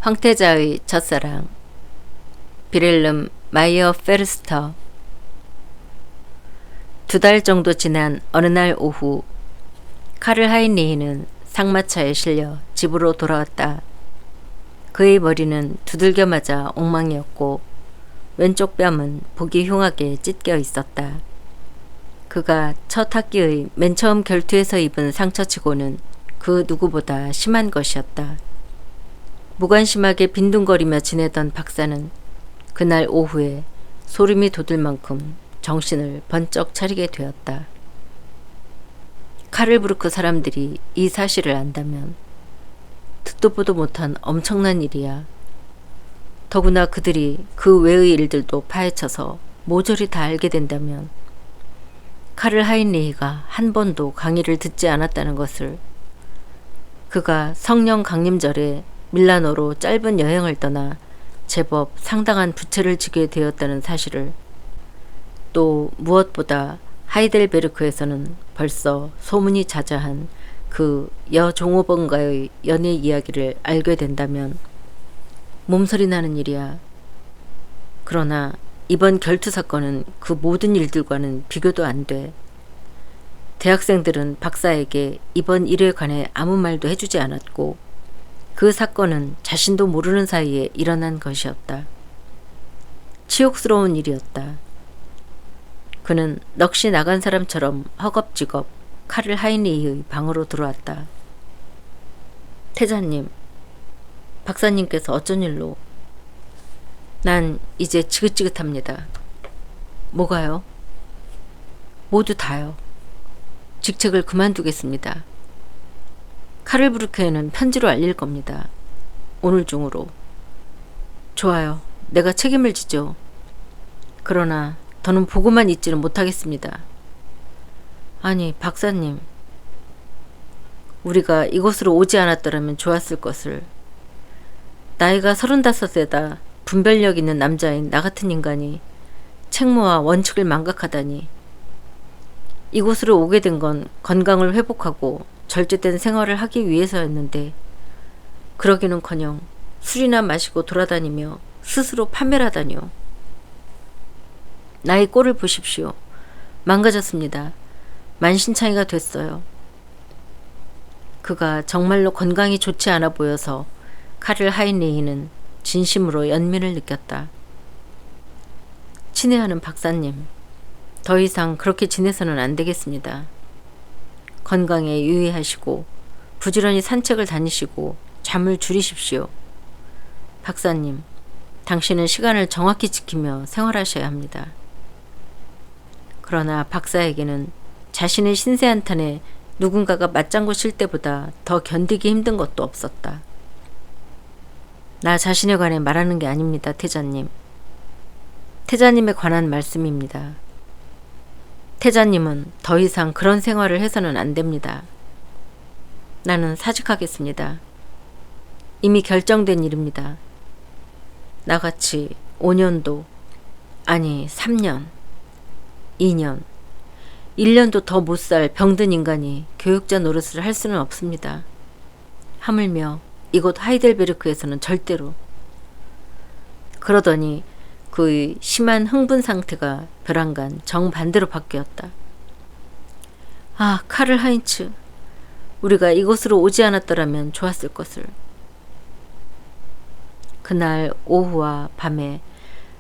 황태자의 첫사랑 비렐름 마이어 페르스터. 2달 정도 지난 어느 날 오후, 카를 하인리히는 상마차에 실려 집으로 돌아왔다. 그의 머리는 두들겨 맞아 엉망이었고 왼쪽 뺨은 보기 흉하게 찢겨 있었다. 그가 첫 학기의 맨 처음 결투에서 입은 상처치고는 그 누구보다 심한 것이었다. 무관심하게 빈둥거리며 지내던 박사는 그날 오후에 소름이 돋을 만큼 정신을 번쩍 차리게 되었다. 카를부르크 사람들이 이 사실을 안다면 듣도 보도 못한 엄청난 일이야. 더구나 그들이 그 외의 일들도 파헤쳐서 모조리 다 알게 된다면 카를 하인리히가 한 번도 강의를 듣지 않았다는 것을, 그가 성령 강림절에 밀라노로 짧은 여행을 떠나 제법 상당한 부채를 지게 되었다는 사실을, 또 무엇보다 하이델베르크에서는 벌써 소문이 자자한 그 여종업원과의 연애 이야기를 알게 된다면 몸서리 나는 일이야. 그러나 이번 결투 사건은 그 모든 일들과는 비교도 안 돼. 대학생들은 박사에게 이번 일에 관해 아무 말도 해주지 않았고 그 사건은 자신도 모르는 사이에 일어난 것이었다. 치욕스러운 일이었다. 그는 넋이 나간 사람처럼 허겁지겁 카를 하인리히의 방으로 들어왔다. 태자님, 박사님께서 어쩐 일로? 난 이제 지긋지긋합니다. 뭐가요? 모두 다요. 직책을 그만두겠습니다. 카를부르크에는 편지로 알릴 겁니다. 오늘 중으로. 좋아요. 내가 책임을 지죠. 그러나 더는 보고만 있지는 못하겠습니다. 아니, 박사님. 우리가 이곳으로 오지 않았더라면 좋았을 것을. 나이가 35에다 분별력 있는 남자인 나 같은 인간이 책무와 원칙을 망각하다니. 이곳으로 오게 된 건 건강을 회복하고 절제된 생활을 하기 위해서였는데 그러기는커녕 술이나 마시고 돌아다니며 스스로 판멸하다니요. 나의 꼴을 보십시오. 망가졌습니다. 만신창이가 됐어요. 그가 정말로 건강이 좋지 않아 보여서 카를 하인리히는 진심으로 연민을 느꼈다. 친애하는 박사님, 더 이상 그렇게 지내서는 안 되겠습니다. 건강에 유의하시고 부지런히 산책을 다니시고 잠을 줄이십시오. 박사님, 당신은 시간을 정확히 지키며 생활하셔야 합니다. 그러나 박사에게는 자신의 신세 한탄에 누군가가 맞장구 칠 때보다 더 견디기 힘든 것도 없었다. 나 자신에 관해 말하는 게 아닙니다, 태자님. 태자님에 관한 말씀입니다. 태자님은 더 이상 그런 생활을 해서는 안 됩니다. 나는 사직하겠습니다. 이미 결정된 일입니다. 나같이 5년도, 아니 3년, 2년, 1년도 더 못 살 병든 인간이 교육자 노릇을 할 수는 없습니다. 하물며 이곳 하이델베르크에서는 절대로. 그러더니 그의 심한 흥분 상태가 벼랑간 정반대로 바뀌었다. 아, 카를 하인츠, 우리가 이곳으로 오지 않았더라면 좋았을 것을. 그날 오후와 밤에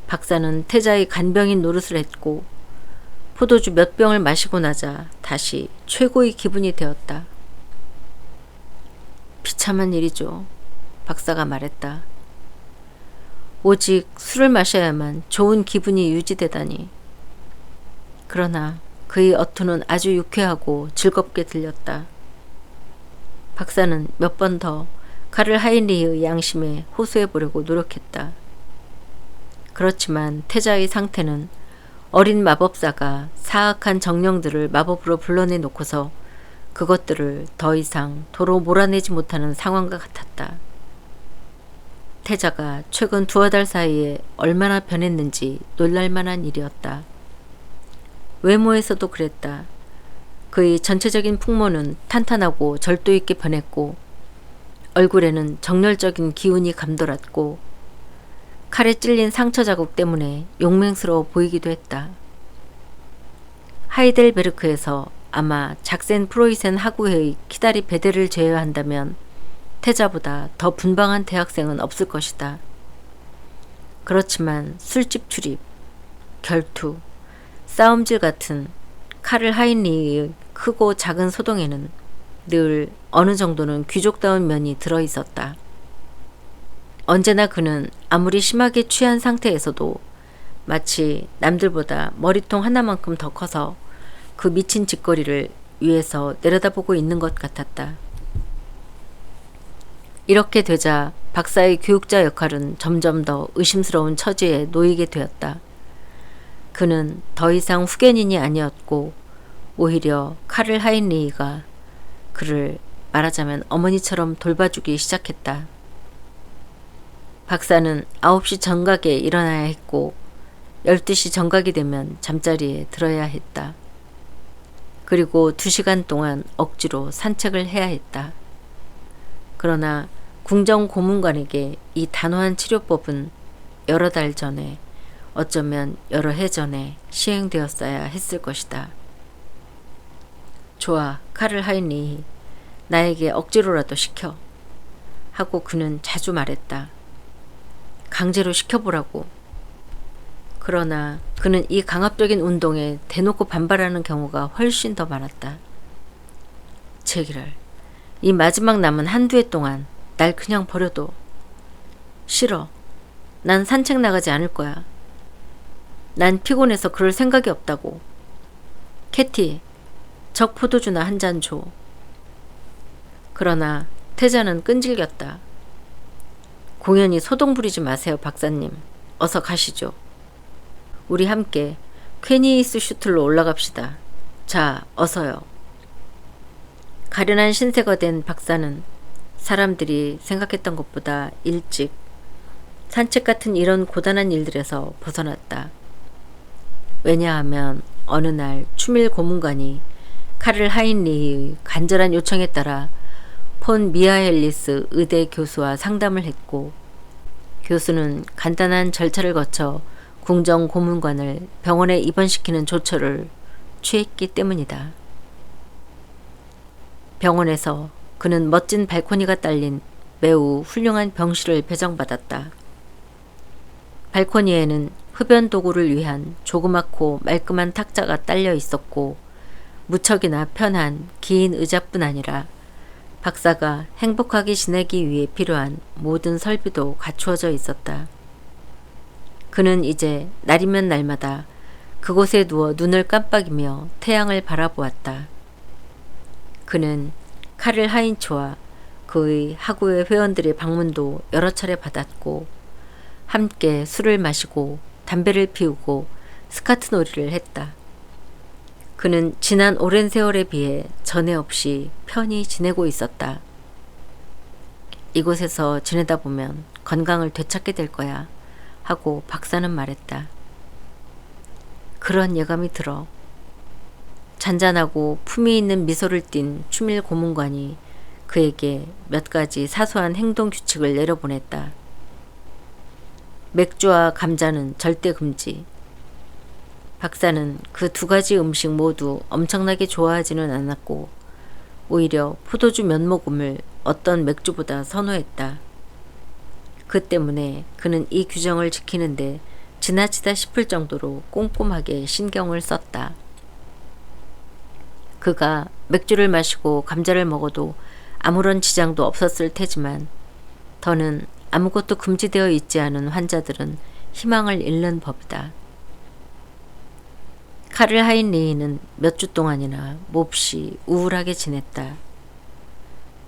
박사는 태자의 간병인 노릇을 했고 포도주 몇 병을 마시고 나자 다시 최고의 기분이 되었다. 비참한 일이죠. 박사가 말했다. 오직 술을 마셔야만 좋은 기분이 유지되다니. 그러나 그의 어투는 아주 유쾌하고 즐겁게 들렸다. 박사는 몇 번 더 카를 하인리히의 양심에 호소해보려고 노력했다. 그렇지만 태자의 상태는 어린 마법사가 사악한 정령들을 마법으로 불러내 놓고서 그것들을 더 이상 도로 몰아내지 못하는 상황과 같았다. 태자가 최근 2달 사이에 얼마나 변했는지 놀랄만한 일이었다. 외모에서도 그랬다. 그의 전체적인 풍모는 탄탄하고 절도 있게 변했고 얼굴에는 정열적인 기운이 감돌았고 칼에 찔린 상처 자국 때문에 용맹스러워 보이기도 했다. 하이델베르크에서 아마 작센 프로이센 학우회의 키다리 베델을 제외한다면 태자보다 더 분방한 대학생은 없을 것이다. 그렇지만 술집 출입, 결투, 싸움질 같은 카를 하인리히의 크고 작은 소동에는 늘 어느 정도는 귀족다운 면이 들어있었다. 언제나 그는 아무리 심하게 취한 상태에서도 마치 남들보다 머리통 하나만큼 더 커서 그 미친 짓거리를 위에서 내려다보고 있는 것 같았다. 이렇게 되자 박사의 교육자 역할은 점점 더 의심스러운 처지에 놓이게 되었다. 그는 더 이상 후견인이 아니었고 오히려 카를 하인리히가 그를 말하자면 어머니처럼 돌봐주기 시작했다. 박사는 9시 정각에 일어나야 했고 12시 정각이 되면 잠자리에 들어야 했다. 그리고 2시간 동안 억지로 산책을 해야 했다. 그러나 궁정 고문관에게 이 단호한 치료법은 여러 달 전에, 어쩌면 여러 해 전에 시행되었어야 했을 것이다. 좋아, 카를 하인리히, 나에게 억지로라도 시켜. 하고 그는 자주 말했다. 강제로 시켜보라고. 그러나 그는 이 강압적인 운동에 대놓고 반발하는 경우가 훨씬 더 많았다. 제기랄, 이 마지막 남은 한두 해 동안 날 그냥 버려둬. 싫어. 난 산책 나가지 않을 거야. 난 피곤해서 그럴 생각이 없다고. 캐티, 적 포도주나 한 잔 줘. 그러나 태자는 끈질겼다. 공연히 소동 부리지 마세요, 박사님. 어서 가시죠. 우리 함께 퀘니이스 슈틀로 올라갑시다. 자, 어서요. 가련한 신세가 된 박사는 사람들이 생각했던 것보다 일찍 산책 같은 이런 고단한 일들에서 벗어났다. 왜냐하면 어느 날 추밀 고문관이 카를 하인리히의 간절한 요청에 따라 폰 미하엘리스 의대 교수와 상담을 했고 교수는 간단한 절차를 거쳐 궁정 고문관을 병원에 입원시키는 조처를 취했기 때문이다. 병원에서 그는 멋진 발코니가 딸린 매우 훌륭한 병실을 배정받았다. 발코니에는 흡연 도구를 위한 조그맣고 말끔한 탁자가 딸려 있었고 무척이나 편한 긴 의자뿐 아니라 박사가 행복하게 지내기 위해 필요한 모든 설비도 갖추어져 있었다. 그는 이제 날이면 날마다 그곳에 누워 눈을 깜빡이며 태양을 바라보았다. 그는 카를 하인츠와 그의 학우의 회원들의 방문도 여러 차례 받았고 함께 술을 마시고 담배를 피우고 스카트 놀이를 했다. 그는 지난 오랜 세월에 비해 전에 없이 편히 지내고 있었다. 이곳에서 지내다 보면 건강을 되찾게 될 거야 하고 박사는 말했다. 그런 예감이 들어. 잔잔하고 품위 있는 미소를 띤 추밀 고문관이 그에게 몇 가지 사소한 행동 규칙을 내려보냈다. 맥주와 감자는 절대 금지. 박사는 그 2가지 음식 모두 엄청나게 좋아하지는 않았고 오히려 포도주 몇 모금을 어떤 맥주보다 선호했다. 그 때문에 그는 이 규정을 지키는데 지나치다 싶을 정도로 꼼꼼하게 신경을 썼다. 그가 맥주를 마시고 감자를 먹어도 아무런 지장도 없었을 테지만 더는 아무것도 금지되어 있지 않은 환자들은 희망을 잃는 법이다. 카를 하인리히는 몇 주 동안이나 몹시 우울하게 지냈다.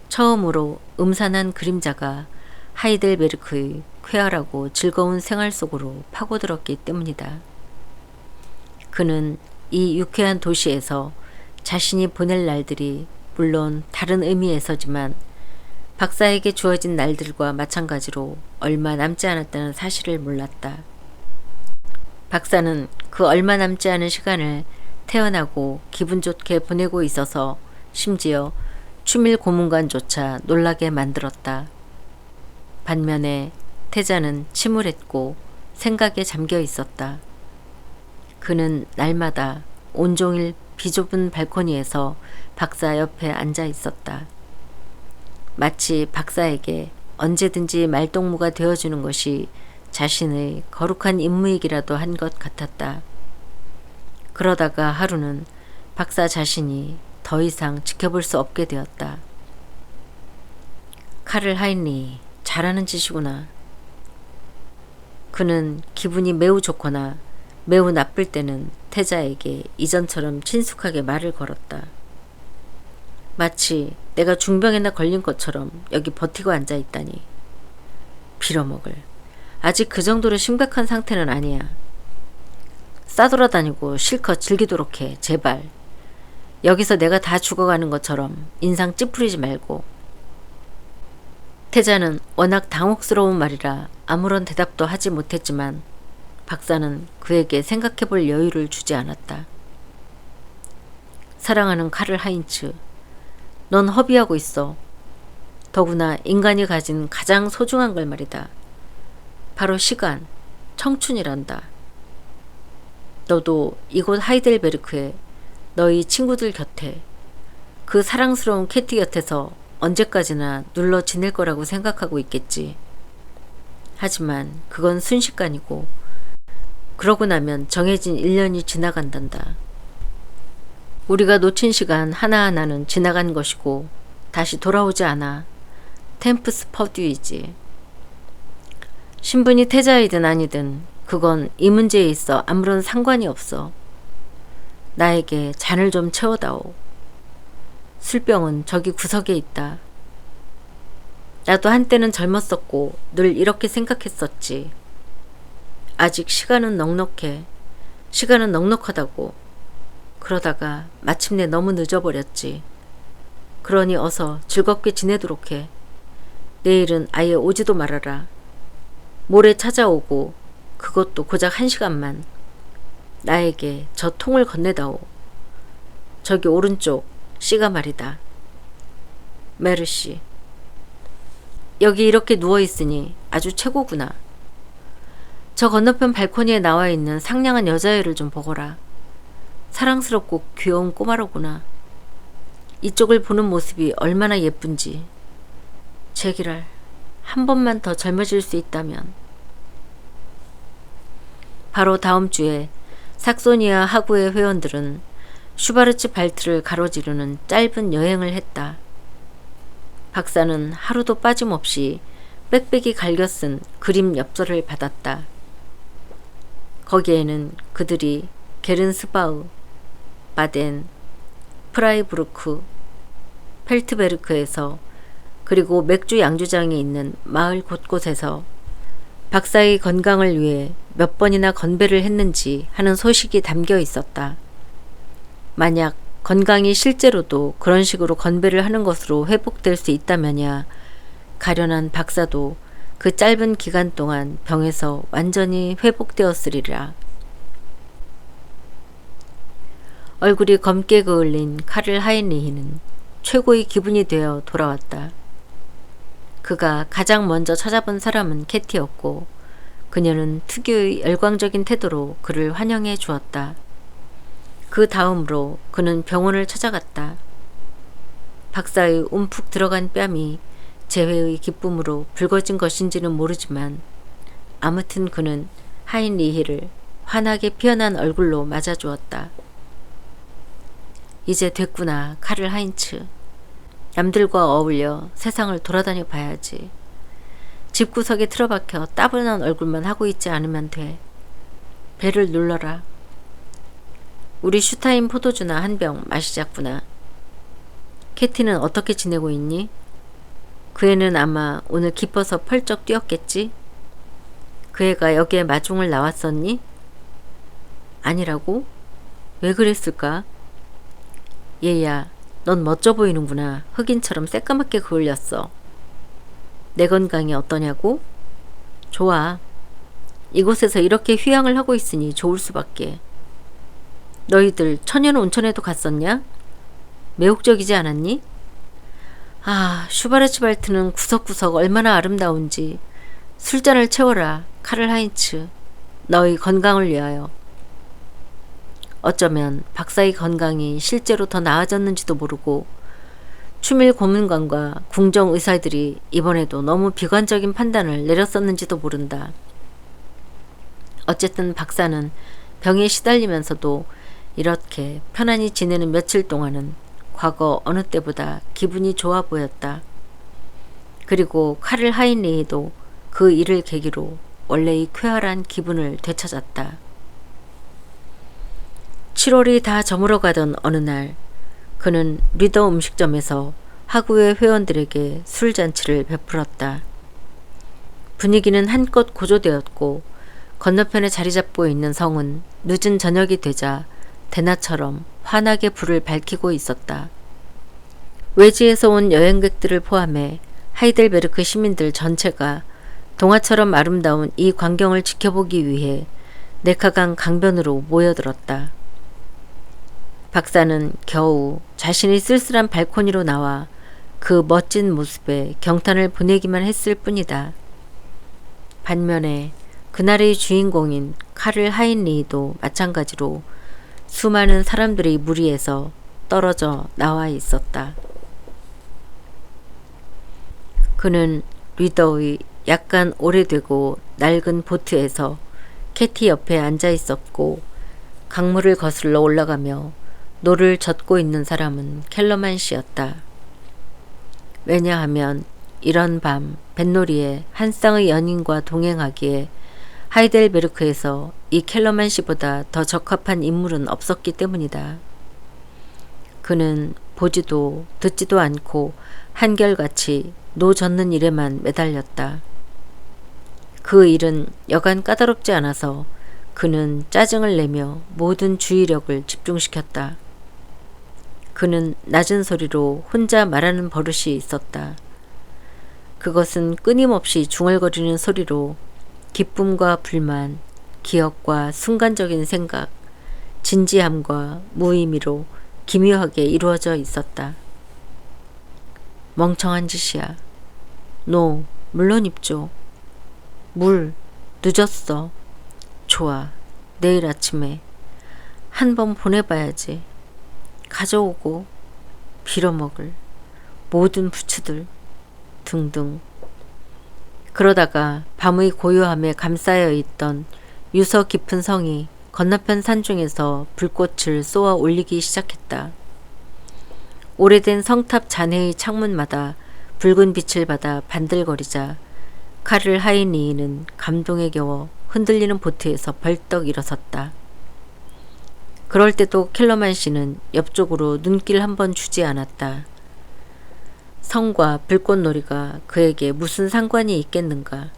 처음으로 음산한 그림자가 하이델베르크의 쾌활하고 즐거운 생활 속으로 파고들었기 때문이다. 그는 이 유쾌한 도시에서 자신이 보낼 날들이 물론 다른 의미에서지만 박사에게 주어진 날들과 마찬가지로 얼마 남지 않았다는 사실을 몰랐다. 박사는 그 얼마 남지 않은 시간을 태연하고 기분 좋게 보내고 있어서 심지어 추밀 고문관조차 놀라게 만들었다. 반면에 태자는 침울했고 생각에 잠겨 있었다. 그는 날마다 온종일 비좁은 발코니에서 박사 옆에 앉아 있었다. 마치 박사에게 언제든지 말동무가 되어주는 것이 자신의 거룩한 임무이기라도 한 것 같았다. 그러다가 하루는 박사 자신이 더 이상 지켜볼 수 없게 되었다. 카를 하인리, 잘하는 짓이구나. 그는 기분이 매우 좋거나 매우 나쁠 때는 태자에게 이전처럼 친숙하게 말을 걸었다. 마치 내가 중병에나 걸린 것처럼 여기 버티고 앉아있다니. 빌어먹을. 아직 그 정도로 심각한 상태는 아니야. 싸돌아다니고 실컷 즐기도록 해, 제발. 여기서 내가 다 죽어가는 것처럼 인상 찌푸리지 말고. 태자는 워낙 당혹스러운 말이라 아무런 대답도 하지 못했지만 박사는 그에게 생각해볼 여유를 주지 않았다. 사랑하는 카를 하인츠, 넌 허비하고 있어. 더구나 인간이 가진 가장 소중한 걸 말이다. 바로 시간, 청춘이란다. 너도 이곳 하이델베르크에 너희 친구들 곁에 그 사랑스러운 캐티 곁에서 언제까지나 눌러 지낼 거라고 생각하고 있겠지. 하지만 그건 순식간이고 그러고 나면 정해진 1년이 지나간단다. 우리가 놓친 시간 하나하나는 지나간 것이고 다시 돌아오지 않아. 템프스 퍼듀이지. 신분이 태자이든 아니든 그건 이 문제에 있어 아무런 상관이 없어. 나에게 잔을 좀 채워다오. 술병은 저기 구석에 있다. 나도 한때는 젊었었고 늘 이렇게 생각했었지. 아직 시간은 넉넉해. 시간은 넉넉하다고. 그러다가 마침내 너무 늦어버렸지. 그러니 어서 즐겁게 지내도록 해. 내일은 아예 오지도 말아라. 모레 찾아오고 그것도 고작 1시간만. 나에게 저 통을 건네다오. 저기 오른쪽 씨가 말이다. 메르시. 여기 이렇게 누워있으니 아주 최고구나. 저 건너편 발코니에 나와있는 상냥한 여자애를 좀 보거라. 사랑스럽고 귀여운 꼬마로구나. 이쪽을 보는 모습이 얼마나 예쁜지. 제기랄, 한 번만 더 젊어질 수 있다면. 바로 다음 주에 삭소니아 하구의 회원들은 슈바르츠 발트를 가로지르는 짧은 여행을 했다. 박사는 하루도 빠짐없이 빽빽이 갈겨 쓴 그림 엽서를 받았다. 거기에는 그들이 게른스바흐, 바덴, 프라이부르크, 펠트베르크에서 그리고 맥주 양주장이 있는 마을 곳곳에서 박사의 건강을 위해 몇 번이나 건배를 했는지 하는 소식이 담겨 있었다. 만약 건강이 실제로도 그런 식으로 건배를 하는 것으로 회복될 수 있다면야 가련한 박사도 그 짧은 기간 동안 병에서 완전히 회복되었으리라. 얼굴이 검게 그을린 카를 하인리히는 최고의 기분이 되어 돌아왔다. 그가 가장 먼저 찾아본 사람은 캐티였고 그녀는 특유의 열광적인 태도로 그를 환영해 주었다. 그 다음으로 그는 병원을 찾아갔다. 박사의 움푹 들어간 뺨이 재회의 기쁨으로 붉어진 것인지는 모르지만 아무튼 그는 하인리히를 환하게 피어난 얼굴로 맞아주었다. 이제 됐구나, 카를 하인츠. 남들과 어울려 세상을 돌아다녀 봐야지. 집구석에 틀어박혀 따분한 얼굴만 하고 있지 않으면 돼. 배를 눌러라. 우리 슈타인 포도주나 한 병 마시자꾸나. 캐티는 어떻게 지내고 있니? 그 애는 아마 오늘 기뻐서 펄쩍 뛰었겠지? 그 애가 여기에 마중을 나왔었니? 아니라고? 왜 그랬을까? 얘야, 넌 멋져 보이는구나. 흑인처럼 새까맣게 그을렸어. 내 건강이 어떠냐고? 좋아. 이곳에서 이렇게 휴양을 하고 있으니 좋을 수밖에. 너희들 천연 온천에도 갔었냐? 매혹적이지 않았니? 아, 슈바르츠발트는 구석구석 얼마나 아름다운지. 술잔을 채워라, 카를 하인츠. 너의 건강을 위하여. 어쩌면 박사의 건강이 실제로 더 나아졌는지도 모르고 추밀 고문관과 궁정 의사들이 이번에도 너무 비관적인 판단을 내렸었는지도 모른다. 어쨌든 박사는 병에 시달리면서도 이렇게 편안히 지내는 며칠 동안은 과거 어느 때보다 기분이 좋아 보였다. 그리고 카를 하인리히도 그 일을 계기로 원래의 쾌활한 기분을 되찾았다. 7월이 다 저물어가던 어느 날 그는 리더 음식점에서 하구의 회원들에게 술잔치를 베풀었다. 분위기는 한껏 고조되었고 건너편에 자리 잡고 있는 성은 늦은 저녁이 되자 대낮처럼 환하게 불을 밝히고 있었다. 외지에서 온 여행객들을 포함해 하이델베르크 시민들 전체가 동화처럼 아름다운 이 광경을 지켜보기 위해 네카강 강변으로 모여들었다. 박사는 겨우 자신의 쓸쓸한 발코니로 나와 그 멋진 모습에 경탄을 보내기만 했을 뿐이다. 반면에 그날의 주인공인 카를 하인리히도 마찬가지로 수많은 사람들의 무리에서 떨어져 나와 있었다. 그는 리더의 약간 오래되고 낡은 보트에서 캐티 옆에 앉아 있었고 강물을 거슬러 올라가며 노를 젓고 있는 사람은 켈러만 씨였다. 왜냐하면 이런 밤 뱃놀이에 한 쌍의 연인과 동행하기에 하이델베르크에서 이 켈러만 씨보다 더 적합한 인물은 없었기 때문이다. 그는 보지도 듣지도 않고 한결같이 노 젓는 일에만 매달렸다. 그 일은 여간 까다롭지 않아서 그는 짜증을 내며 모든 주의력을 집중시켰다. 그는 낮은 소리로 혼자 말하는 버릇이 있었다. 그것은 끊임없이 중얼거리는 소리로 기쁨과 불만, 기억과 순간적인 생각, 진지함과 무의미로 기묘하게 이루어져 있었다. 멍청한 짓이야. 노, 물론 입죠. 물, 늦었어. 좋아, 내일 아침에 한번 보내봐야지. 가져오고 빌어먹을 모든 부츠들 등등. 그러다가 밤의 고요함에 감싸여 있던 유서 깊은 성이 건너편 산중에서 불꽃을 쏘아 올리기 시작했다. 오래된 성탑 잔해의 창문마다 붉은 빛을 받아 반들거리자 카를 하인리히는 감동에 겨워 흔들리는 보트에서 벌떡 일어섰다. 그럴 때도 켈러만 씨는 옆쪽으로 눈길 한번 주지 않았다. 성과 불꽃놀이가 그에게 무슨 상관이 있겠는가.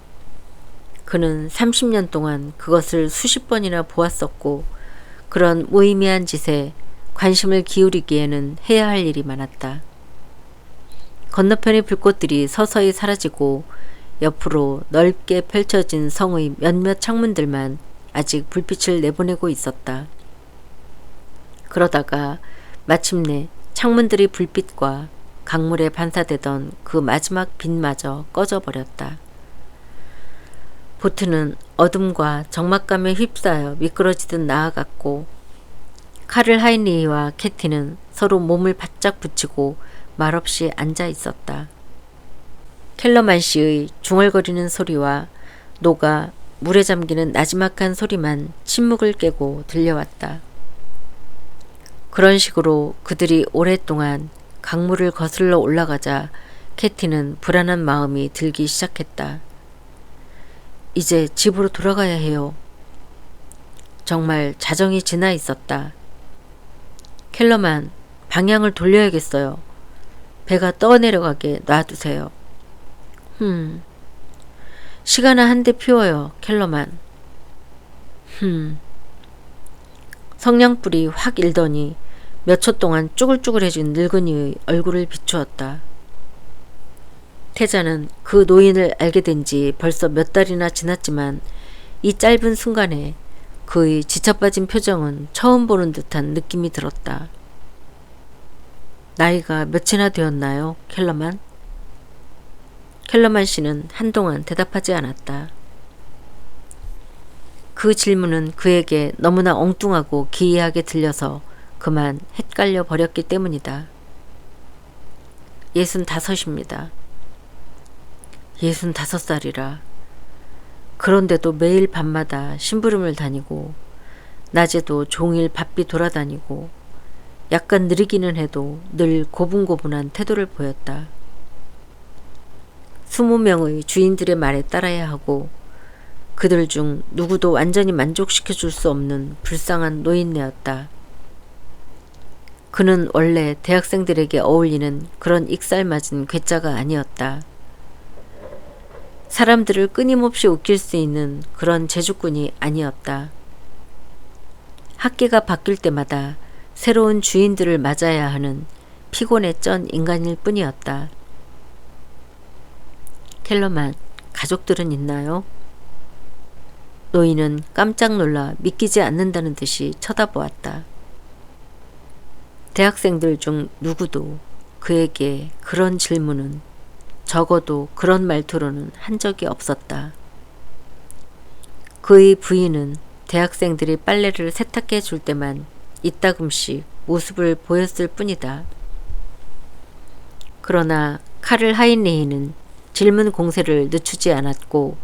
그는 30년 동안 그것을 수십 번이나 보았었고 그런 무의미한 짓에 관심을 기울이기에는 해야 할 일이 많았다. 건너편의 불꽃들이 서서히 사라지고 옆으로 넓게 펼쳐진 성의 몇몇 창문들만 아직 불빛을 내보내고 있었다. 그러다가 마침내 창문들이 불빛과 강물에 반사되던 그 마지막 빛마저 꺼져버렸다. 보트는 어둠과 적막감에 휩싸여 미끄러지듯 나아갔고 카를 하인리히와 캐티는 서로 몸을 바짝 붙이고 말없이 앉아 있었다. 켈러만 씨의 중얼거리는 소리와 노가 물에 잠기는 나지막한 소리만 침묵을 깨고 들려왔다. 그런 식으로 그들이 오랫동안 강물을 거슬러 올라가자 캐티는 불안한 마음이 들기 시작했다. 이제 집으로 돌아가야 해요. 정말 자정이 지나 있었다. 켈러만, 방향을 돌려야겠어요. 배가 떠내려가게 놔두세요. 시간은 한데 피워요, 켈러만. 성냥불이 확 일더니 몇 초 동안 쭈글쭈글해진 늙은이의 얼굴을 비추었다. 태자는 그 노인을 알게 된 지 벌써 몇 달이나 지났지만 이 짧은 순간에 그의 지쳐빠진 표정은 처음 보는 듯한 느낌이 들었다. 나이가 몇이나 되었나요, 켈러만? 켈러만 씨는 한동안 대답하지 않았다. 그 질문은 그에게 너무나 엉뚱하고 기이하게 들려서 그만 헷갈려 버렸기 때문이다. 65입니다. 65살이라. 그런데도 매일 밤마다 심부름을 다니고 낮에도 종일 바삐 돌아다니고 약간 느리기는 해도 늘 고분고분한 태도를 보였다. 20명의 주인들의 말에 따라야 하고 그들 중 누구도 완전히 만족시켜 줄 수 없는 불쌍한 노인네였다. 그는 원래 대학생들에게 어울리는 그런 익살맞은 괴짜가 아니었다. 사람들을 끊임없이 웃길 수 있는 그런 재주꾼이 아니었다. 학기가 바뀔 때마다 새로운 주인들을 맞아야 하는 피곤에 쩐 인간일 뿐이었다. 켈러만, 가족들은 있나요? 노인은 깜짝 놀라 믿기지 않는다는 듯이 쳐다보았다. 대학생들 중 누구도 그에게 그런 질문은 적어도 그런 말투로는 한 적이 없었다. 그의 부인은 대학생들이 빨래를 세탁해 줄 때만 이따금씩 모습을 보였을 뿐이다. 그러나 카를 하인리히는 질문 공세를 늦추지 않았고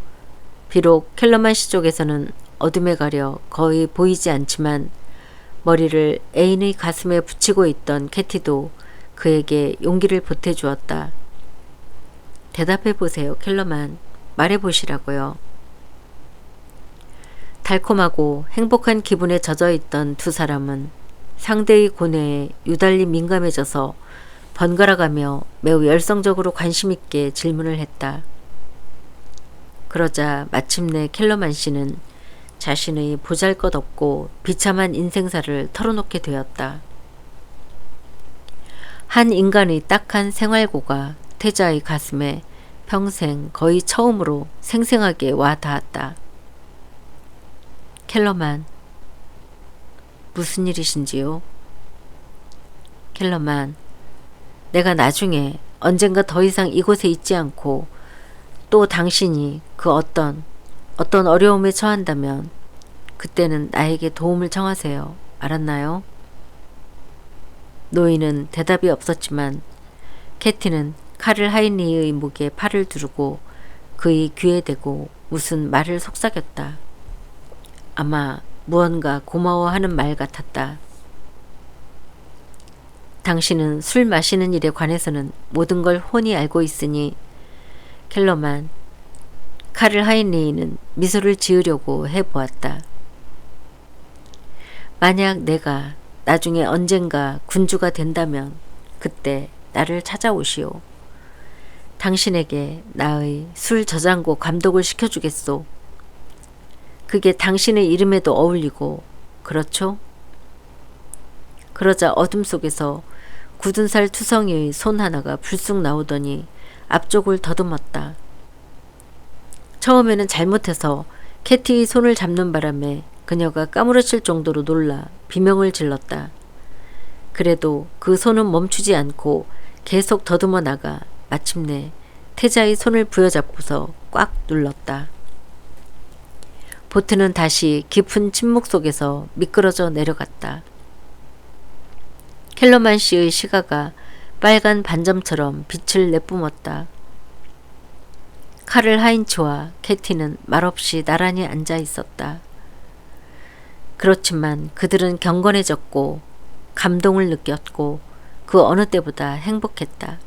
비록 켈러만 씨 쪽에서는 어둠에 가려 거의 보이지 않지만 머리를 애인의 가슴에 붙이고 있던 캐티도 그에게 용기를 보태주었다. 대답해보세요, 켈러만. 말해보시라고요. 달콤하고 행복한 기분에 젖어있던 두 사람은 상대의 고뇌에 유달리 민감해져서 번갈아가며 매우 열성적으로 관심있게 질문을 했다. 그러자 마침내 켈러만 씨는 자신의 보잘것없고 비참한 인생사를 털어놓게 되었다. 한 인간의 딱한 생활고가 태자의 가슴에 평생 거의 처음으로 생생하게 와 닿았다. 켈러만, 무슨 일이신지요? 켈러만, 내가 나중에 언젠가 더 이상 이곳에 있지 않고 또 당신이 그 어떤 어려움에 처한다면 그때는 나에게 도움을 청하세요. 알았나요? 노인은 대답이 없었지만 캐티는 카를 하인리의 목에 팔을 두르고 그의 귀에 대고 무슨 말을 속삭였다. 아마 무언가 고마워하는 말 같았다. 당신은 술 마시는 일에 관해서는 모든 걸 훤히 알고 있으니 켈러만, 카를 하인리히는 미소를 지으려고 해보았다. 만약 내가 나중에 언젠가 군주가 된다면 그때 나를 찾아오시오. 당신에게 나의 술 저장고 감독을 시켜주겠소. 그게 당신의 이름에도 어울리고 그렇죠? 그러자 어둠 속에서 굳은 살 투성이의 손 하나가 불쑥 나오더니 앞쪽을 더듬었다. 처음에는 잘못해서 캐티의 손을 잡는 바람에 그녀가 까무러칠 정도로 놀라 비명을 질렀다. 그래도 그 손은 멈추지 않고 계속 더듬어 나가 마침내 태자의 손을 부여잡고서 꽉 눌렀다. 보트는 다시 깊은 침묵 속에서 미끄러져 내려갔다. 켈러만 씨의 시가가 빨간 반점처럼 빛을 내뿜었다. 카를 하인츠와 캐티는 말없이 나란히 앉아 있었다. 그렇지만 그들은 경건해졌고 감동을 느꼈고 그 어느 때보다 행복했다.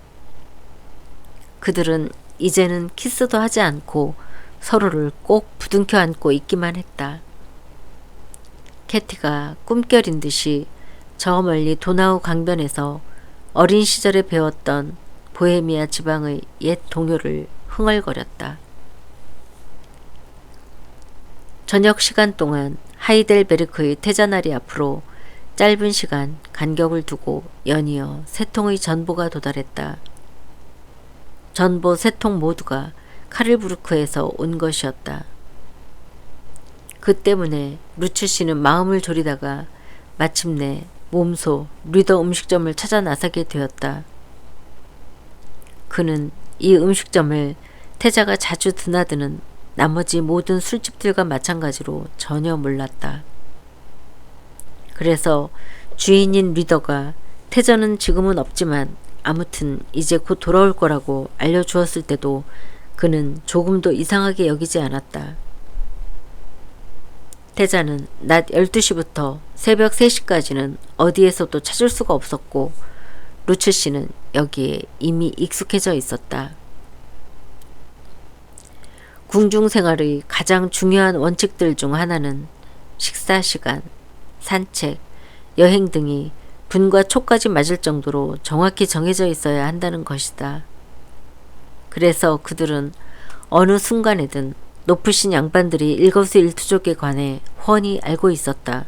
그들은 이제는 키스도 하지 않고 서로를 꼭 부둥켜 안고 있기만 했다. 캐티가 꿈결인 듯이 저 멀리 도나우 강변에서 어린 시절에 배웠던 보헤미아 지방의 옛 동요를 흥얼거렸다. 저녁 시간 동안 하이델베르크의 태자나리 앞으로 짧은 시간 간격을 두고 연이어 세 통의 전보가 도달했다. 전보 세 통 모두가 카를부르크에서 온 것이었다. 그 때문에 루츠 씨는 마음을 졸이다가 마침내 몸소 리더 음식점을 찾아 나서게 되었다. 그는 이 음식점을 태자가 자주 드나드는 나머지 모든 술집들과 마찬가지로 전혀 몰랐다. 그래서 주인인 리더가 태자는 지금은 없지만 아무튼 이제 곧 돌아올 거라고 알려주었을 때도 그는 조금도 이상하게 여기지 않았다. 태자는 낮 12시부터 새벽 3시까지는 어디에서도 찾을 수가 없었고 루츠 씨는 여기에 이미 익숙해져 있었다. 궁중 생활의 가장 중요한 원칙들 중 하나는 식사 시간, 산책, 여행 등이 분과 초까지 맞을 정도로 정확히 정해져 있어야 한다는 것이다. 그래서 그들은 어느 순간에든 높으신 양반들이 일거수일투족에 관해 훤히 알고 있었다.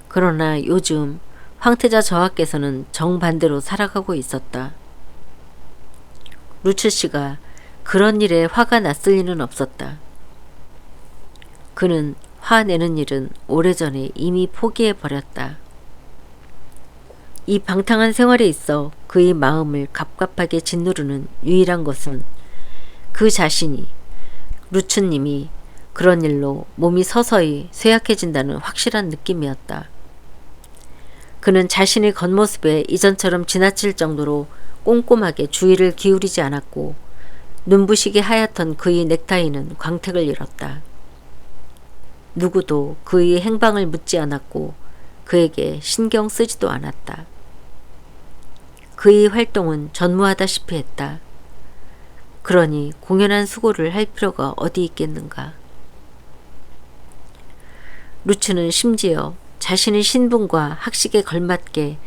그러나 요즘 황태자 저하께서는 정반대로 살아가고 있었다. 루츠 씨가 그런 일에 화가 났을 리는 없었다. 그는 화내는 일은 오래전에 이미 포기해버렸다. 이 방탕한 생활에 있어 그의 마음을 갑갑하게 짓누르는 유일한 것은 그 자신이, 루츠님이 그런 일로 몸이 서서히 쇠약해진다는 확실한 느낌이었다. 그는 자신의 겉모습에 이전처럼 지나칠 정도로 꼼꼼하게 주의를 기울이지 않았고 눈부시게 하얗던 그의 넥타이는 광택을 잃었다. 누구도 그의 행방을 묻지 않았고 그에게 신경 쓰지도 않았다. 그의 활동은 전무하다시피 했다. 그러니 공연한 수고를 할 필요가 어디 있겠는가. 루츠는 심지어 자신의 신분과 학식에 걸맞게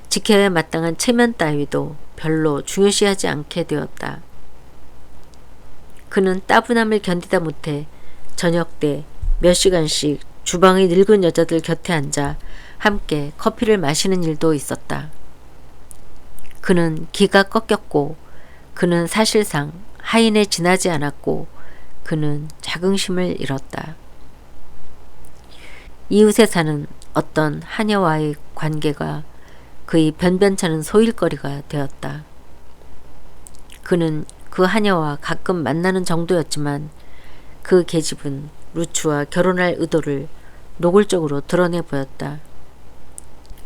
지켜야 마땅한 체면 따위도 별로 중요시하지 않게 되었다. 그는 따분함을 견디다 못해 저녁 때 몇 시간씩 주방의 늙은 여자들 곁에 앉아 함께 커피를 마시는 일도 있었다. 그는 기가 꺾였고 그는 사실상 하인에 지나지 않았고 그는 자긍심을 잃었다. 이웃에 사는 어떤 하녀와의 관계가 그의 변변찮은 소일거리가 되었다. 그는 그 하녀와 가끔 만나는 정도였지만 그 계집은 루츠와 결혼할 의도를 노골적으로 드러내 보였다.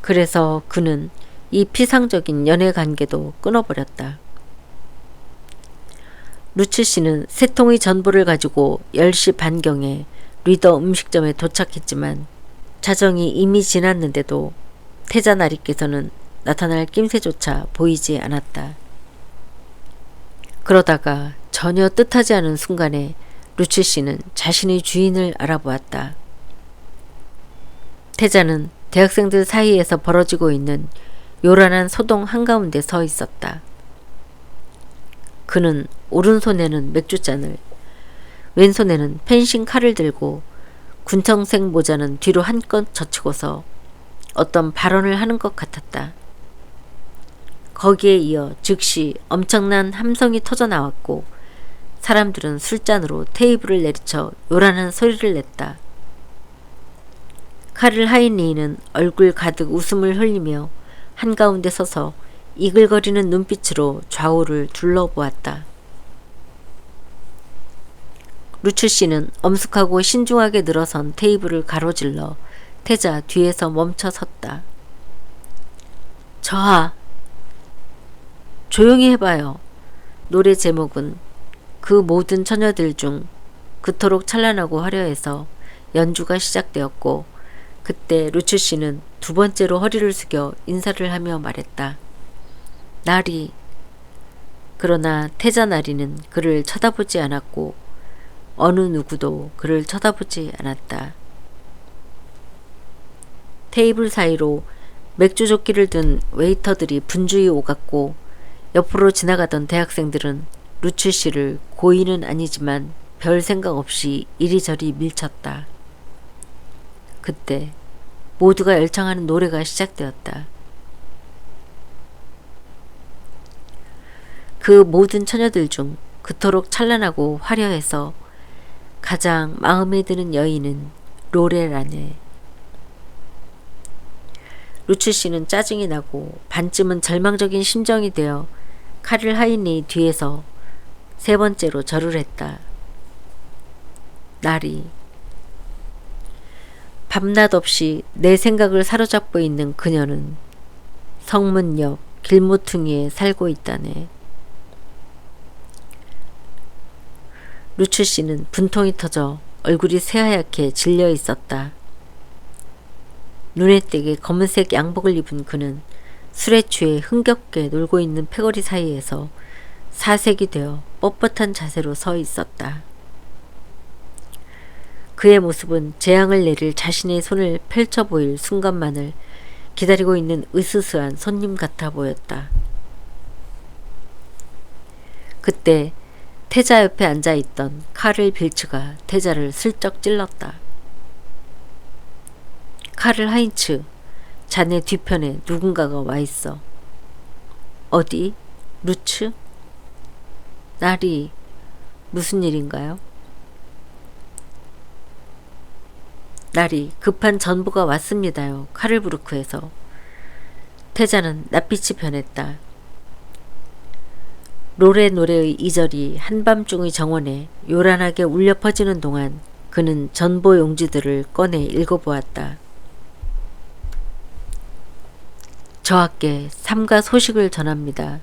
그래서 그는 이 피상적인 연애 관계도 끊어버렸다. 루츠 씨는 세 통의 전보를 가지고 10시 반경에 리더 음식점에 도착했지만 자정이 이미 지났는데도 태자 나리께서는 나타날 낌새조차 보이지 않았다. 그러다가 전혀 뜻하지 않은 순간에 루츠 씨는 자신의 주인을 알아보았다. 태자는 대학생들 사이에서 벌어지고 있는 요란한 소동 한가운데 서 있었다. 그는 오른손에는 맥주잔을, 왼손에는 펜싱 칼을 들고 군청색 모자는 뒤로 한껏 젖히고서 어떤 발언을 하는 것 같았다. 거기에 이어 즉시 엄청난 함성이 터져나왔고 사람들은 술잔으로 테이블을 내리쳐 요란한 소리를 냈다. 카를 하인리는 얼굴 가득 웃음을 흘리며 한가운데 서서 이글거리는 눈빛으로 좌우를 둘러보았다. 루츠 씨는 엄숙하고 신중하게 늘어선 테이블을 가로질러 태자 뒤에서 멈춰 섰다. 저하, 조용히 해봐요. 노래 제목은 그 모든 처녀들 중 그토록 찬란하고 화려해서 연주가 시작되었고 그때 루츠 씨는 두 번째로 허리를 숙여 인사를 하며 말했다. 나리. 그러나 태자 나리는 그를 쳐다보지 않았고 어느 누구도 그를 쳐다보지 않았다. 테이블 사이로 맥주조끼를 든 웨이터들이 분주히 오갔고 옆으로 지나가던 대학생들은 루츠 씨를 고의는 아니지만 별 생각 없이 이리저리 밀쳤다. 그때 모두가 열창하는 노래가 시작되었다. 그 모든 처녀들 중 그토록 찬란하고 화려해서 가장 마음에 드는 여인은 로레라네. 루츠 씨는 짜증이 나고 반쯤은 절망적인 심정이 되어 칼을 하인리 뒤에서 세 번째로 절을 했다. 날이 밤낮 없이 내 생각을 사로잡고 있는 그녀는 성문 옆 길모퉁이에 살고 있다네. 루츠 씨는 분통이 터져 얼굴이 새하얗게 질려 있었다. 눈에 띄게 검은색 양복을 입은 그는 술에 취해 흥겹게 놀고 있는 패거리 사이에서 사색이 되어 뻣뻣한 자세로 서 있었다. 그의 모습은 재앙을 내릴 자신의 손을 펼쳐 보일 순간만을 기다리고 있는 으스스한 손님 같아 보였다. 그때 태자 옆에 앉아있던 카를 빌츠가 태자를 슬쩍 찔렀다. 카를 하인츠, 자네 뒤편에 누군가가 와 있어. 어디? 루츠? 날이 무슨 일인가요? 날이 급한 전보가 왔습니다요. 카를부르크에서. 태자는 낯빛이 변했다. 롤의 노래의 이절이 한밤중의 정원에 요란하게 울려 퍼지는 동안 그는 전보 용지들을 꺼내 읽어보았다. 저하께 삼가 소식을 전합니다.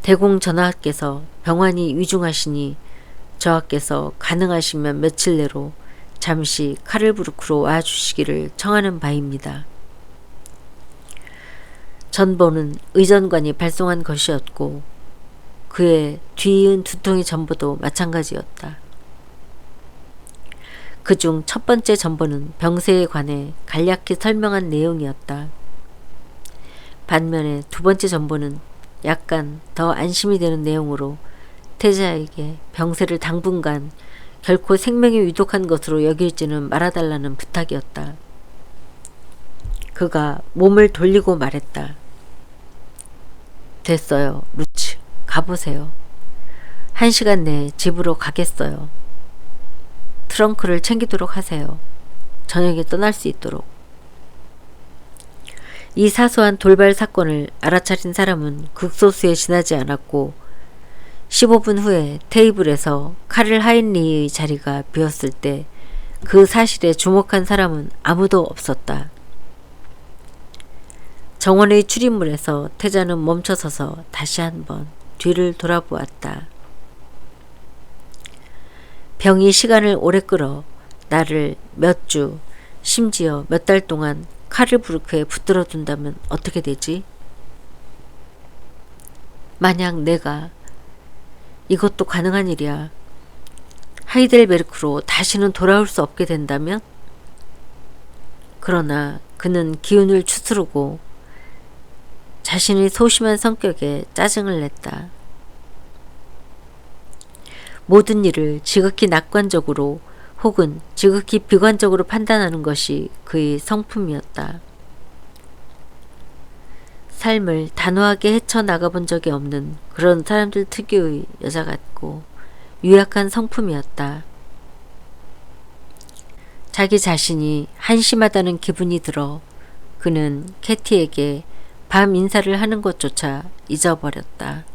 대공 전하께서 병환이 위중하시니 저하께서 가능하시면 며칠 내로 잠시 카를부르크로 와주시기를 청하는 바입니다. 전보는 의전관이 발송한 것이었고 그의 뒤이은 두 통의 전보도 마찬가지였다. 그중 첫 번째 전보는 병세에 관해 간략히 설명한 내용이었다. 반면에 두 번째 전보는 약간 더 안심이 되는 내용으로 태자에게 병세를 당분간 결코 생명에 위독한 것으로 여길지는 말아달라는 부탁이었다. 그가 몸을 돌리고 말했다. 됐어요, 루츠. 가보세요. 1시간 내에 집으로 가겠어요. 트렁크를 챙기도록 하세요. 저녁에 떠날 수 있도록. 이 사소한 돌발 사건을 알아차린 사람은 극소수에 지나지 않았고 15분 후에 테이블에서 카를 하인리의 자리가 비었을 때 그 사실에 주목한 사람은 아무도 없었다. 정원의 출입문에서 태자는 멈춰서서 다시 한번 뒤를 돌아보았다. 병이 시간을 오래 끌어 나를 몇 주, 심지어 몇 달 동안 카를부르크에 붙들어 둔다면 어떻게 되지? 만약 내가 이것도 가능한 일이야. 하이델베르크로 다시는 돌아올 수 없게 된다면? 그러나 그는 기운을 추스르고 자신의 소심한 성격에 짜증을 냈다. 모든 일을 지극히 낙관적으로 혹은 지극히 비관적으로 판단하는 것이 그의 성품이었다. 삶을 단호하게 헤쳐나가본 적이 없는 그런 사람들 특유의 여자 같고 유약한 성품이었다. 자기 자신이 한심하다는 기분이 들어 그는 캐티에게 밤 인사를 하는 것조차 잊어버렸다.